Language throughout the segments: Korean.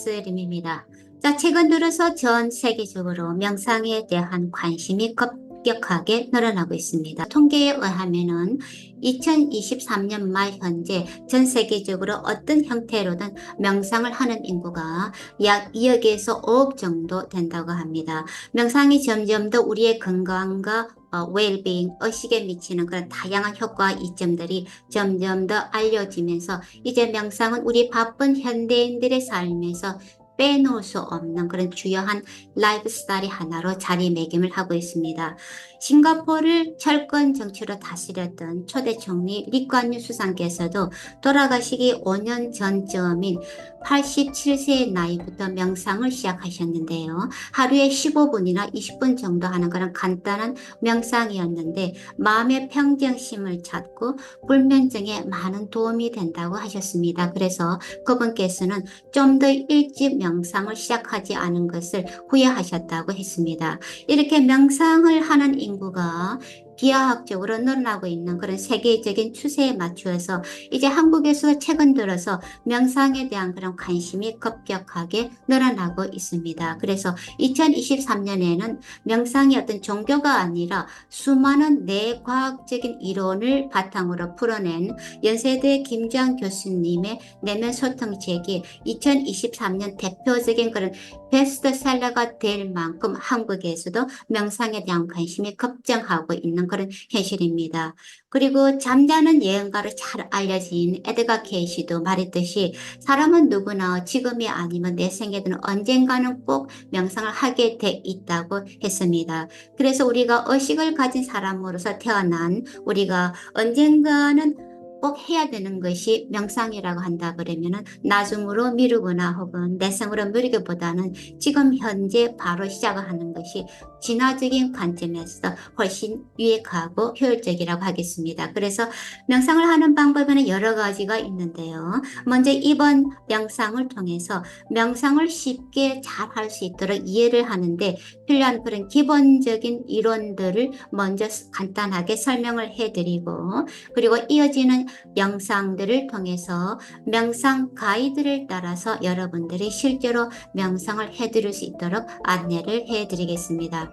레스림입니다. 자, 최근 들어서 전 세계적으로 명상에 대한 관심이 급격하게 늘어나고 있습니다. 통계에 의하면은 2023년 말 현재 전 세계적으로 어떤 형태로든 명상을 하는 인구가 약 2억에서 5억 정도 된다고 합니다. 명상이 점점 더 우리의 건강과 웰빙, 의식에 미치는 그런 다양한 효과와 이점들이 점점 더 알려지면서 이제 명상은 우리 바쁜 현대인들의 삶에서 빼놓을 수 없는 그런 주요한 라이프 스타일이 하나로 자리매김을 하고 있습니다. 싱가포르를 철권 정치로 다스렸던 초대 총리 리관유 수상께서도 돌아가시기 5년 전쯤인 87세의 나이부터 명상을 시작하셨는데요. 하루에 15분이나 20분 정도 하는 그런 간단한 명상이었는데 마음의 평정심을 찾고 불면증에 많은 도움이 된다고 하셨습니다. 그래서 그분께서는 좀 더 일찍 명상을 시작하지 않은 것을 후회하셨다고 했습니다. 이렇게 명상을 하는 인구가 비하학적으로 늘어나고 있는 그런 세계적인 추세에 맞추어서 이제 한국에서 최근 들어서 명상에 대한 그런 관심이 급격하게 늘어나고 있습니다. 그래서 2023년에는 명상이 어떤 종교가 아니라 수많은 뇌과학적인 이론을 바탕으로 풀어낸 연세대 김주환 교수님의 내면 소통책이 2023년 대표적인 그런 베스트셀러가 될 만큼 한국에서도 명상에 대한 관심이 급증하고 있는 그런 현실입니다. 그리고 잠자는 예언가로 잘 알려진 에드가 케이시도 말했듯이 사람은 누구나 지금이 아니면 내 생에는 언젠가는 꼭 명상을 하게 돼 있다고 했습니다. 그래서 우리가 의식을 가진 사람으로서 태어난 우리가 언젠가는 꼭 해야 되는 것이 명상이라고 한다 그러면은 나중으로 미루거나 혹은 내생으로 미루기보다는 지금 현재 바로 시작을 하는 것이 진화적인 관점에서 훨씬 유익하고 효율적이라고 하겠습니다. 그래서 명상을 하는 방법에는 여러 가지가 있는데요. 먼저 이번 영상을 통해서 명상을 쉽게 잘 할 수 있도록 이해를 하는데 필요한 그런 기본적인 이론들을 먼저 간단하게 설명을 해드리고 그리고 이어지는 영상들을 통해서 명상 가이드를 따라서 여러분들이 실제로 명상을 해드릴 수 있도록 안내를 해드리겠습니다.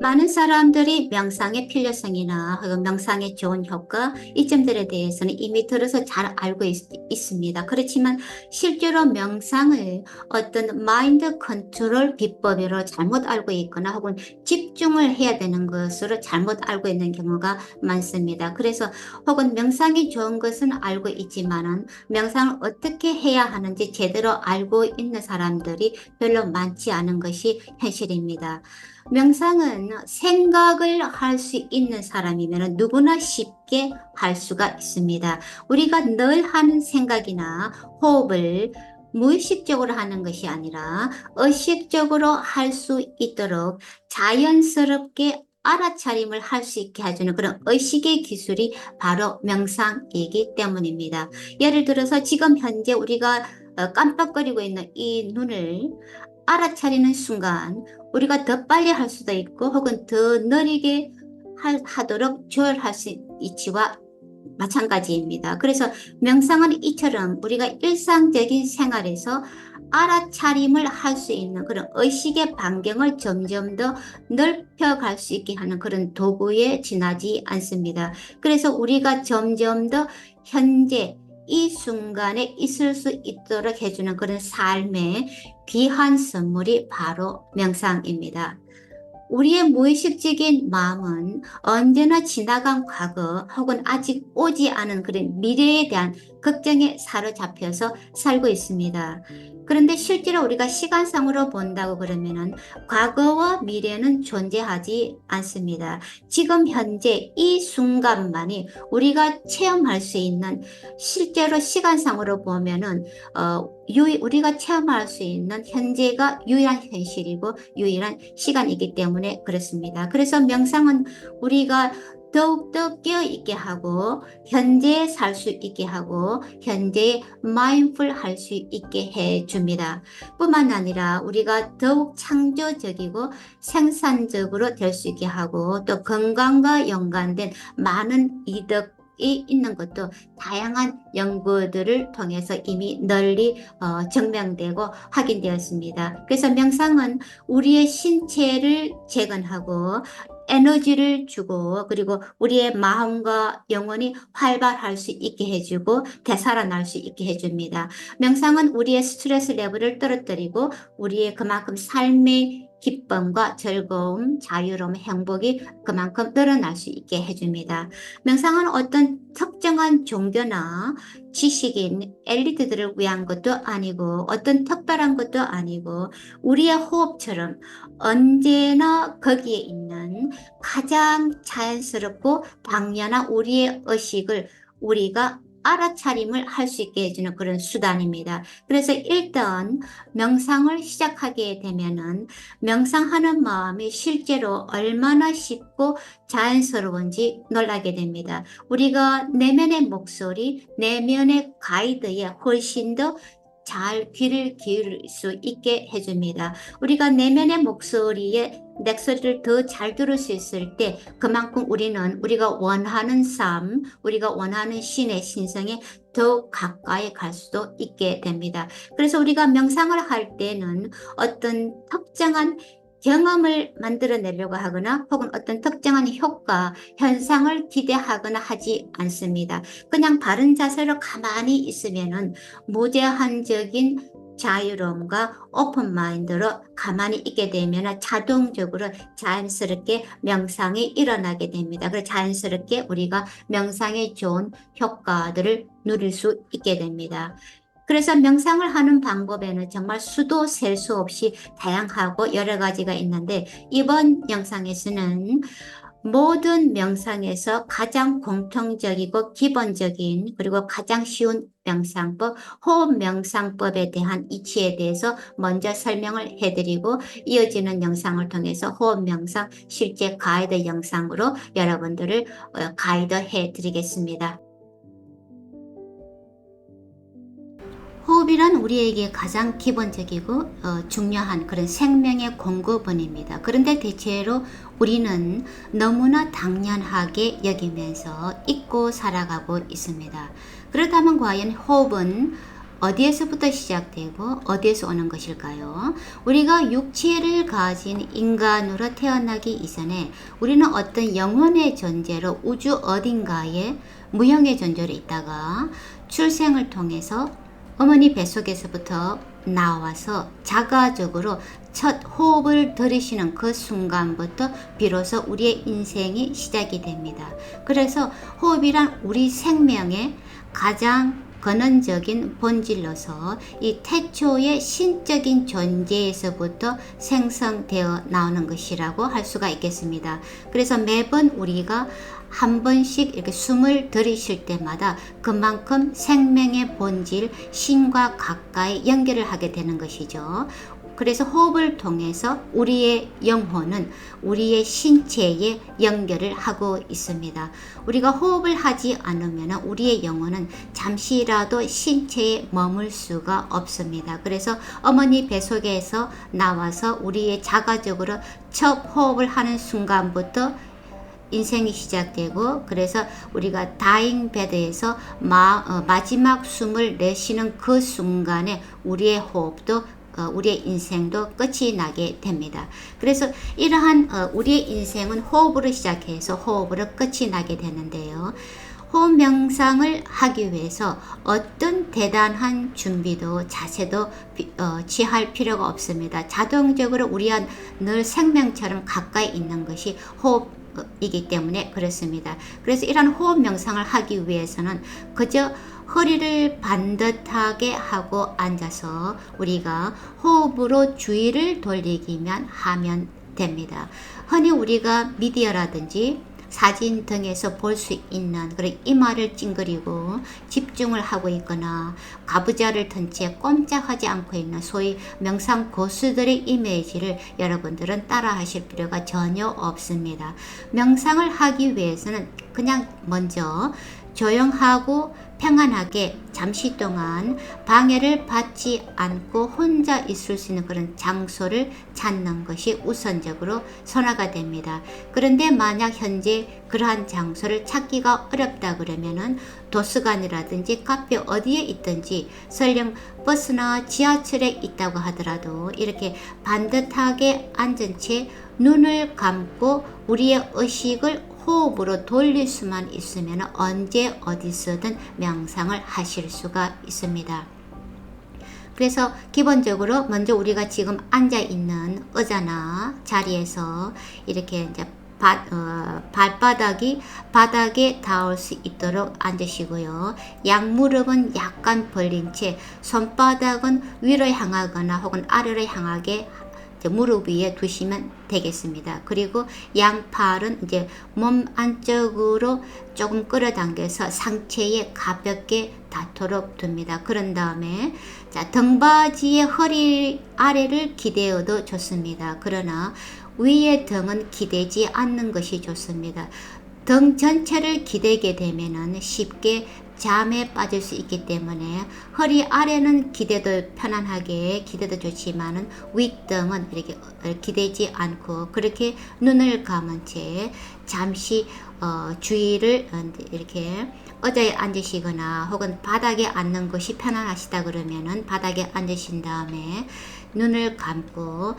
많은 사람들이 명상의 필요성이나 혹은 명상의 좋은 효과, 이 점들에 대해서는 이미 들어서 잘 알고 있습니다. 그렇지만 실제로 명상을 어떤 마인드 컨트롤 비법으로 잘못 알고 있거나 혹은 집중을 해야 되는 것으로 잘못 알고 있는 경우가 많습니다. 그래서 혹은 명상이 좋은 것은 알고 있지만은 명상을 어떻게 해야 하는지 제대로 알고 있는 사람들이 별로 많지 않은 것이 현실입니다. 명상은 생각을 할 수 있는 사람이면 누구나 쉽게 할 수가 있습니다. 우리가 늘 하는 생각이나 호흡을 무의식적으로 하는 것이 아니라 의식적으로 할 수 있도록 자연스럽게 알아차림을 할 수 있게 해주는 그런 의식의 기술이 바로 명상이기 때문입니다. 예를 들어서 지금 현재 우리가 깜빡거리고 있는 이 눈을 알아차리는 순간 우리가 더 빨리 할 수도 있고 혹은 더 느리게 하도록 조율할 수 있지와 마찬가지입니다. 그래서 명상은 이처럼 우리가 일상적인 생활에서 알아차림을 할 수 있는 그런 의식의 반경을 점점 더 넓혀갈 수 있게 하는 그런 도구에 지나지 않습니다. 그래서 우리가 점점 더 현재 이 순간에 있을 수 있도록 해주는 그런 삶의 귀한 선물이 바로 명상입니다. 우리의 무의식적인 마음은 언제나 지나간 과거 혹은 아직 오지 않은 그런 미래에 대한 걱정에 사로잡혀서 살고 있습니다. 그런데 실제로 우리가 시간상으로 본다고 그러면은 과거와 미래는 존재하지 않습니다. 지금 현재 이 순간만이 우리가 체험할 수 있는 실제로 시간상으로 보면은 우리가 체험할 수 있는 현재가 유일한 현실이고 유일한 시간이기 때문에 그렇습니다. 그래서 명상은 우리가 더욱더 깨어있게 하고 현재에 살 수 있게 하고 현재에 마인드풀 할 수 있게 해줍니다. 뿐만 아니라 우리가 더욱 창조적이고 생산적으로 될 수 있게 하고 또 건강과 연관된 많은 이득 있는 것도 다양한 연구들을 통해서 이미 널리 증명되고 확인되었습니다. 그래서 명상은 우리의 신체를 재건하고 에너지를 주고 그리고 우리의 마음과 영혼이 활발할 수 있게 해주고 되살아날 수 있게 해줍니다. 명상은 우리의 스트레스 레벨을 떨어뜨리고 우리의 그만큼 삶의 기쁨과 즐거움, 자유로움, 행복이 그만큼 늘어날 수 있게 해줍니다. 명상은 어떤 특정한 종교나 지식인 엘리트들을 위한 것도 아니고 어떤 특별한 것도 아니고 우리의 호흡처럼 언제나 거기에 있는 가장 자연스럽고 당연한 우리의 의식을 우리가 알아차림을 할 수 있게 해주는 그런 수단입니다. 그래서 일단 명상을 시작하게 되면은 명상하는 마음이 실제로 얼마나 쉽고 자연스러운지 놀라게 됩니다. 우리가 내면의 목소리, 내면의 가이드에 훨씬 더 잘 귀를 기울일 수 있게 해줍니다. 우리가 내면의 목소리에 내 소리를 더 잘 들을 수 있을 때 그만큼 우리는 우리가 원하는 삶, 우리가 원하는 신의 신성에 더 가까이 갈 수도 있게 됩니다. 그래서 우리가 명상을 할 때는 어떤 특정한 경험을 만들어내려고 하거나 혹은 어떤 특정한 효과, 현상을 기대하거나 하지 않습니다. 그냥 바른 자세로 가만히 있으면은 무제한적인 자유로움과 오픈 마인드로 가만히 있게 되면 자동적으로 자연스럽게 명상이 일어나게 됩니다. 그래서 자연스럽게 우리가 명상의 좋은 효과들을 누릴 수 있게 됩니다. 그래서 명상을 하는 방법에는 정말 수도 셀 수 없이 다양하고 여러 가지가 있는데 이번 영상에서는 모든 명상에서 가장 공통적이고 기본적인 그리고 가장 쉬운 명상법, 호흡 명상법에 대한 이치에 대해서 먼저 설명을 해드리고 이어지는 영상을 통해서 호흡 명상 실제 가이드 영상으로 여러분들을 가이드 해드리겠습니다. 호흡이란 우리에게 가장 기본적이고 중요한 그런 생명의 공급원입니다. 그런데 대체로 우리는 너무나 당연하게 여기면서 잊고 살아가고 있습니다. 그렇다면 과연 호흡은 어디에서부터 시작되고 어디에서 오는 것일까요? 우리가 육체를 가진 인간으로 태어나기 이전에 우리는 어떤 영혼의 존재로 우주 어딘가에 무형의 존재로 있다가 출생을 통해서 어머니 뱃속에서부터 나와서 자가적으로 첫 호흡을 들이쉬는 그 순간부터 비로소 우리의 인생이 시작이 됩니다. 그래서 호흡이란 우리 생명의 가장 근원적인 본질로서 이 태초의 신적인 존재에서부터 생성되어 나오는 것이라고 할 수가 있겠습니다. 그래서 매번 우리가 한 번씩 이렇게 숨을 들이쉴 때마다 그만큼 생명의 본질, 신과 가까이 연결을 하게 되는 것이죠. 그래서 호흡을 통해서 우리의 영혼은 우리의 신체에 연결을 하고 있습니다. 우리가 호흡을 하지 않으면 우리의 영혼은 잠시라도 신체에 머물 수가 없습니다. 그래서 어머니 뱃속에서 나와서 우리의 자가적으로 첫 호흡을 하는 순간부터 인생이 시작되고 그래서 우리가 다잉 베드에서 마지막 숨을 내쉬는 그 순간에 우리의 호흡도 우리의 인생도 끝이 나게 됩니다. 그래서 이러한 우리의 인생은 호흡으로 시작해서 호흡으로 끝이 나게 되는데요. 호흡 명상을 하기 위해서 어떤 대단한 준비도 자세도 취할 필요가 없습니다. 자동적으로 우리와 늘 생명처럼 가까이 있는 것이 호흡이기 때문에 그렇습니다. 그래서 이런 호흡 명상을 하기 위해서는 그저 허리를 반듯하게 하고 앉아서 우리가 호흡으로 주의를 돌리기만 하면 됩니다. 흔히 우리가 미디어라든지 사진 등에서 볼 수 있는 그런 이마를 찡그리고 집중을 하고 있거나 가부좌를 든 채 꼼짝하지 않고 있는 소위 명상 고수들의 이미지를 여러분들은 따라 하실 필요가 전혀 없습니다. 명상을 하기 위해서는 그냥 먼저 조용하고 평안하게 잠시 동안 방해를 받지 않고 혼자 있을 수 있는 그런 장소를 찾는 것이 우선적으로 선호가 됩니다. 그런데 만약 현재 그러한 장소를 찾기가 어렵다 그러면은 도서관이라든지 카페 어디에 있든지 설령 버스나 지하철에 있다고 하더라도 이렇게 반듯하게 앉은 채 눈을 감고 우리의 의식을 호흡으로 돌릴 수만 있으면 언제 어디서든 명상을 하실 수가 있습니다. 그래서 기본적으로 먼저 우리가 지금 앉아 있는 의자나 자리에서 이렇게 이제 발바닥이 바닥에 닿을 수 있도록 앉으시고요. 양무릎은 약간 벌린 채 손바닥은 위로 향하거나 혹은 아래로 향하게 무릎 위에 두시면 되겠습니다. 그리고 양팔은 이제 몸 안쪽으로 조금 끌어당겨서 상체에 가볍게 닿도록 둡니다. 그런 다음에 자, 등받이의 허리 아래를 기대어도 좋습니다. 그러나 위의 등은 기대지 않는 것이 좋습니다. 등 전체를 기대게 되면은 쉽게 잠에 빠질 수 있기 때문에 허리 아래는 기대도 편안하게 기대도 좋지만은 윗등은 이렇게 기대지 않고 그렇게 눈을 감은 채 잠시 주의를 이렇게 의자에 앉으시거나 혹은 바닥에 앉는 것이 편안하시다 그러면은 바닥에 앉으신 다음에 눈을 감고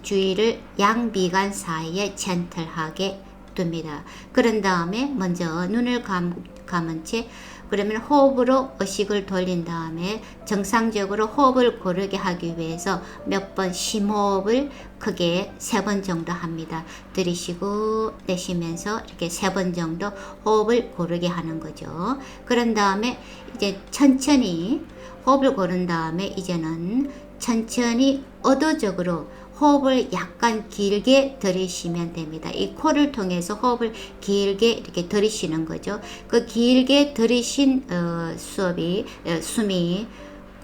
주의를 양비간 사이에 젠틀하게 둡니다. 그런 다음에 먼저 눈을 감은 채 그러면 호흡으로 의식을 돌린 다음에 정상적으로 호흡을 고르게 하기 위해서 몇 번 심호흡을 크게 3번 정도 합니다. 들이쉬고 내쉬면서 이렇게 3번 정도 호흡을 고르게 하는 거죠. 그런 다음에 이제 천천히 호흡을 고른 다음에 이제는 천천히 의도적으로 호흡을 약간 길게 들이쉬면 됩니다. 이 코를 통해서 호흡을 길게 이렇게 들이쉬는 거죠. 그 길게 들이쉰 숨이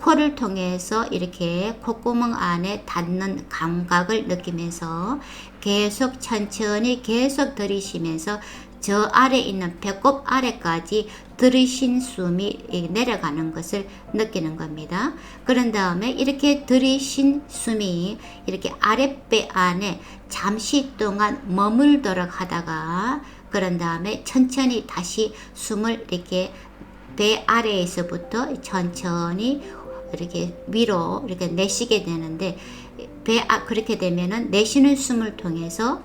코를 통해서 이렇게 콧구멍 안에 닿는 감각을 느끼면서 계속 천천히 계속 들이쉬면서 저 아래 있는 배꼽 아래까지 들이쉰 숨이 내려가는 것을 느끼는 겁니다. 그런 다음에 이렇게 들이쉰 숨이 이렇게 아랫배 안에 잠시 동안 머물도록 하다가 그런 다음에 천천히 다시 숨을 이렇게 배 아래에서부터 천천히 이렇게 위로 이렇게 내쉬게 되는데 그렇게 되면은 내쉬는 숨을 통해서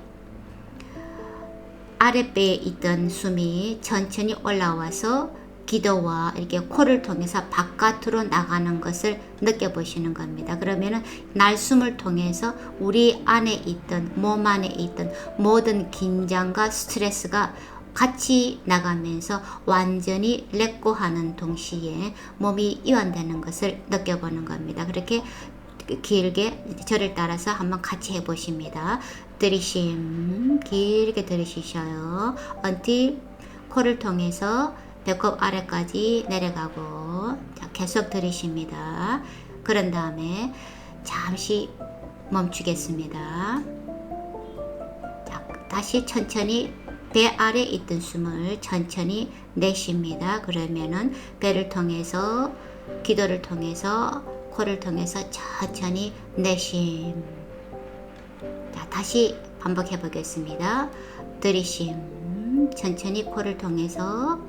아랫배에 있던 숨이 천천히 올라와서 기도와 이렇게 코를 통해서 바깥으로 나가는 것을 느껴보시는 겁니다. 그러면은 날숨을 통해서 우리 안에 있던 몸 안에 있던 모든 긴장과 스트레스가 같이 나가면서 완전히 렛고하는 동시에 몸이 이완되는 것을 느껴보는 겁니다. 그렇게 길게 저를 따라서 한번 같이 해보십니다. 들이쉼 길게 들이쉬셔요. until 코를 통해서 배꼽 아래까지 내려가고 자, 계속 들이쉽니다. 그런 다음에 잠시 멈추겠습니다. 자, 다시 천천히 배 아래 있던 숨을 천천히 내쉽니다. 그러면은 배를 통해서 기도를 통해서 코를 통해서 천천히 내쉼. 자, 다시 반복해 보겠습니다. 들이쉼 천천히 코를 통해서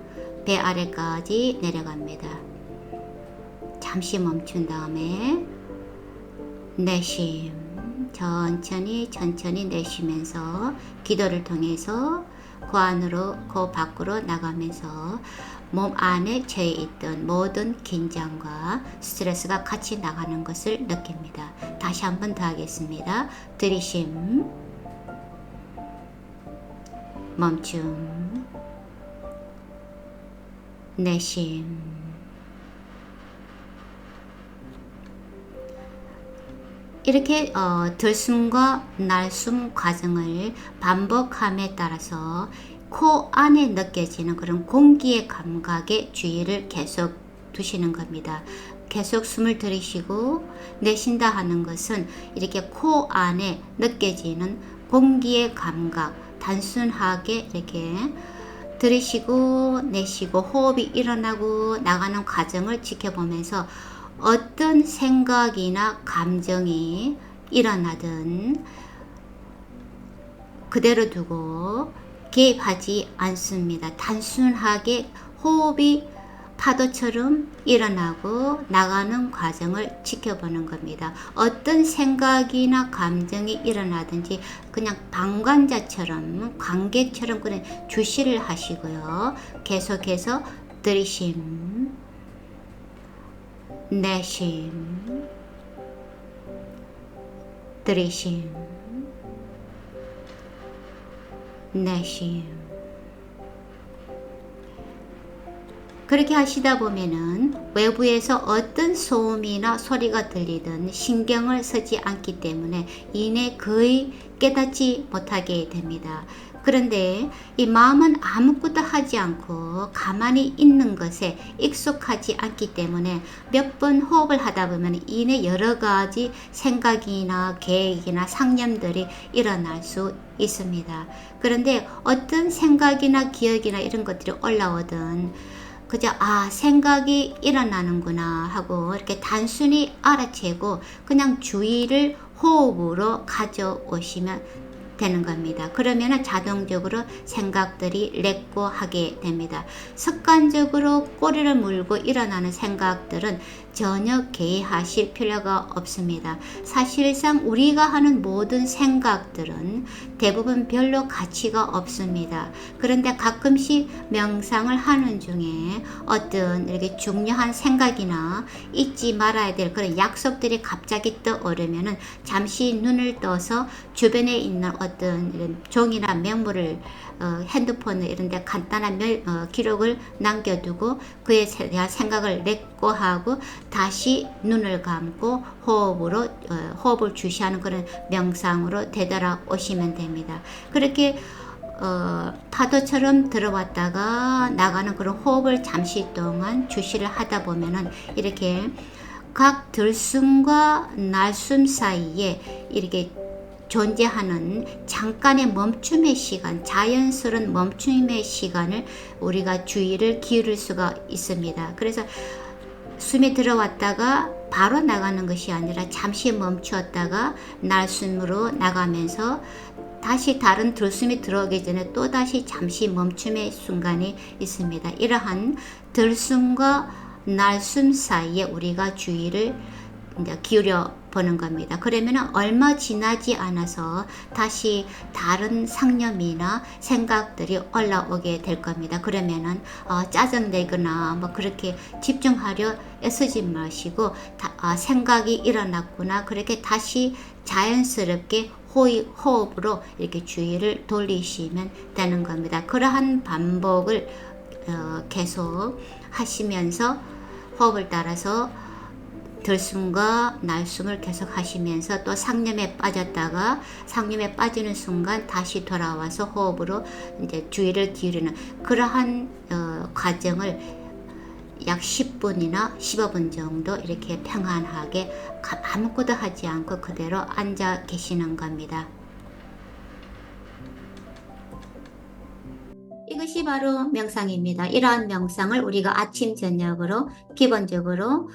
배 아래까지 내려갑니다. 잠시 멈춘 다음에 내쉼 천천히 내쉬면서 기도를 통해서 코 안으로 코 밖으로 나가면서 몸 안에 채 있던 모든 긴장과 스트레스가 같이 나가는 것을 느낍니다. 다시 한 번 더 하겠습니다. 들이쉼 멈춤 내쉼 이렇게 들숨과 날숨 과정을 반복함에 따라서 코 안에 느껴지는 그런 공기의 감각에 주의를 계속 두시는 겁니다. 계속 숨을 들이쉬고 내쉰다 하는 것은 이렇게 코 안에 느껴지는 공기의 감각, 단순하게 이렇게 들이쉬고 내쉬고 호흡이 일어나고 나가는 과정을 지켜보면서 어떤 생각이나 감정이 일어나든 그대로 두고 개입하지 않습니다. 단순하게 호흡이 파도처럼 일어나고 나가는 과정을 지켜보는 겁니다. 어떤 생각이나 감정이 일어나든지 그냥 방관자처럼 관객처럼 그냥 주시를 하시고요. 계속해서 들이쉼, 내쉼, 들이쉼, 내쉼. 그렇게 하시다 보면은 외부에서 어떤 소음이나 소리가 들리든 신경을 쓰지 않기 때문에 이내 거의 깨닫지 못하게 됩니다. 그런데 이 마음은 아무것도 하지 않고 가만히 있는 것에 익숙하지 않기 때문에 몇 번 호흡을 하다 보면 이내 여러 가지 생각이나 계획이나 상념들이 일어날 수 있습니다. 그런데 어떤 생각이나 기억이나 이런 것들이 올라오든 그저 생각이 일어나는구나 하고 이렇게 단순히 알아채고 그냥 주의를 호흡으로 가져오시면 되는 겁니다. 그러면 자동적으로 생각들이 렉고하게 됩니다. 습관적으로 꼬리를 물고 일어나는 생각들은 전혀 개의하실 필요가 없습니다. 사실상 우리가 하는 모든 생각들은 대부분 별로 가치가 없습니다. 그런데 가끔씩 명상을 하는 중에 어떤 이렇게 중요한 생각이나 잊지 말아야 될 그런 약속들이 갑자기 떠오르면은 잠시 눈을 떠서 주변에 있는 어떤 이런 종이나 메모를 핸드폰에 이런 데 간단한 기록을 남겨두고 그에 대한 생각을 렉고하고 다시 눈을 감고 호흡을 주시하는 그런 명상으로 되돌아오시면 됩니다. 그렇게 파도처럼 들어왔다가 나가는 그런 호흡을 잠시 동안 주시를 하다 보면은 이렇게 각 들숨과 날숨 사이에 이렇게 존재하는 잠깐의 멈춤의 시간, 자연스러운 멈춤의 시간을 우리가 주의를 기울일 수가 있습니다. 그래서 숨이 들어왔다가 바로 나가는 것이 아니라 잠시 멈추었다가 날숨으로 나가면서 다시 다른 들숨이 들어오기 전에 또다시 잠시 멈춤의 순간이 있습니다. 이러한 들숨과 날숨 사이에 우리가 주의를 이제 기울여 보는 겁니다. 그러면 얼마 지나지 않아서 다시 다른 상념이나 생각들이 올라오게 될 겁니다. 그러면은 짜증내거나 뭐 그렇게 집중하려 애쓰지 마시고 생각이 일어났구나 그렇게 다시 자연스럽게 호흡으로 이렇게 주의를 돌리시면 되는 겁니다. 그러한 반복을 계속 하시면서 호흡을 따라서 들숨과 날숨을 계속 하시면서 또 상념에 빠졌다가 상념에 빠지는 순간 다시 돌아와서 호흡으로 이제 주의를 기울이는 그러한 과정을 약 10분이나 15분 정도 이렇게 평안하게 아무것도 하지 않고 그대로 앉아 계시는 겁니다. 이것이 바로 명상입니다. 이러한 명상을 우리가 아침 저녁으로 기본적으로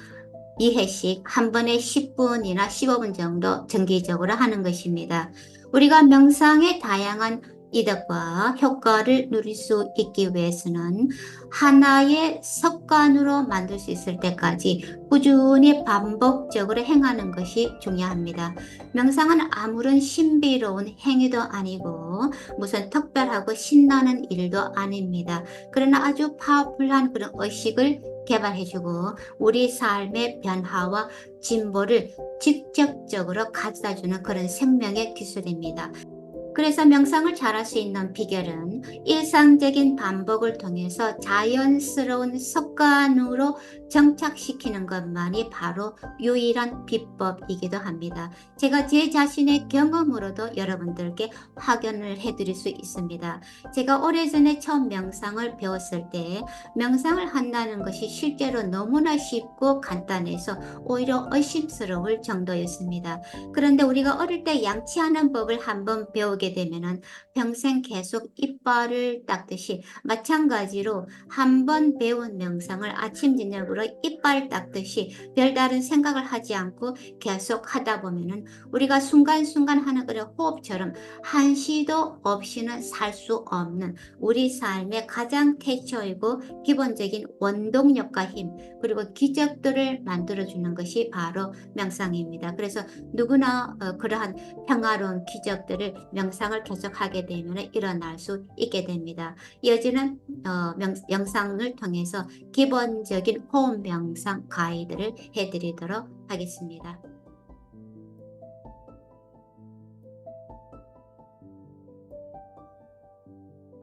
2회씩 한 번에 10분이나 15분 정도 정기적으로 하는 것입니다. 우리가 명상의 다양한 이득과 효과를 누릴 수 있기 위해서는 하나의 습관으로 만들 수 있을 때까지 꾸준히 반복적으로 행하는 것이 중요합니다. 명상은 아무런 신비로운 행위도 아니고 무슨 특별하고 신나는 일도 아닙니다. 그러나 아주 파워풀한 그런 의식을 개발해주고 우리 삶의 변화와 진보를 직접적으로 가져다주는 그런 생명의 기술입니다. 그래서 명상을 잘할 수 있는 비결은 일상적인 반복을 통해서 자연스러운 습관으로 정착시키는 것만이 바로 유일한 비법이기도 합니다. 제가 제 자신의 경험으로도 여러분들께 확인을 해드릴 수 있습니다. 제가 오래전에 처음 명상을 배웠을 때 명상을 한다는 것이 실제로 너무나 쉽고 간단해서 오히려 의심스러울 정도였습니다. 그런데 우리가 어릴 때 양치하는 법을 한번 배우게 하게 되면은 평생 계속 이빨을 닦듯이 마찬가지로 한 번 배운 명상을 아침 저녁으로 이빨 닦듯이 별다른 생각을 하지 않고 계속 하다 보면은 우리가 순간순간 하는 그런 호흡처럼 한시도 없이는 살 수 없는 우리 삶의 가장 태초이고 기본적인 원동력과 힘 그리고 기적들을 만들어주는 것이 바로 명상입니다. 그래서 누구나 그러한 평화로운 기적들을 명상을 계속하게 되면 일어날 수 있게 됩니다. 이어지는 영상을 통해서 기본적인 호흡 명상 가이드를 해드리도록 하겠습니다.